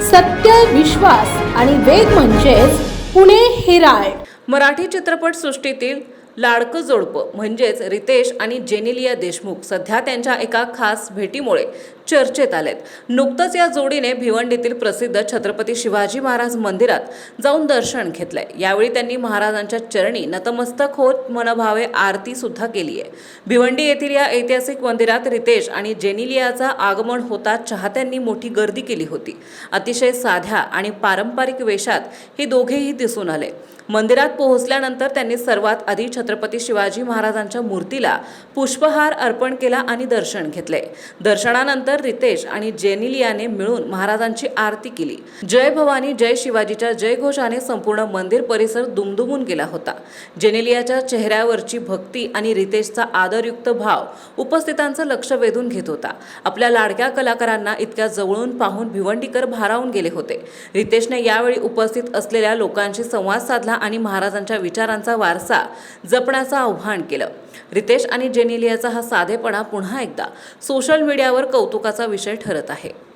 सत्य, विश्वास आणि वेग म्हणजेच पुणे हिराळ. मराठी चित्रपट सृष्टीतील लाडकं जोडपं म्हणजेच रितेश आणि जेनेलिया देशमुख सध्या त्यांच्या एका खास भेटीमुळे चर्चेत आलेत. नुकतंच या जोडीने भिवंडीतील प्रसिद्ध छत्रपती शिवाजी महाराज मंदिरात जाऊन दर्शन घेतलंय. यावेळी त्यांनी महाराजांच्या चरणी नतमस्तक होत मनभावे आरती सुद्धा केली आहे. भिवंडी येथील या ऐतिहासिक मंदिरात रितेश आणि जेनेलियाचं आगमन होताच चाहत्यांनी मोठी गर्दी केली होती. अतिशय साध्या आणि पारंपरिक वेशात हे दोघेही दिसून आले. मंदिरात पोहोचल्यानंतर त्यांनी सर्वात आधी छत्रपती शिवाजी महाराजांच्या मूर्तीला पुष्पहार अर्पण केला आणि दर्शन घेतले. दर्शनानंतर रितेश आणि जेनेलियाने मिळून महाराजांची आरती केली. जय भवानी जय शिवाजीच्या जयघोषाने संपूर्ण मंदिर परिसर दुमदुमून गेला होता. जेनेलियाच्या चेहऱ्यावरची भक्ती आणि रितेशचा आदरयुक्त भाव उपस्थितांचं लक्ष वेधून घेत होता. आपल्या लाडक्या कलाकारांना इतक्या जवळून पाहून भिवंडीकर भारावून गेले होते. रितेशने यावेळी उपस्थित असलेल्या लोकांशी संवाद साधला आणि महाराजांच्या विचारांचा वारसा जपण्याचं आवाहन केलं. रितेश आणि जेनेलियाचा हा साधेपणा पुन्हा एकदा सोशल मीडियावर कौतुकाचा विषय ठरत आहे.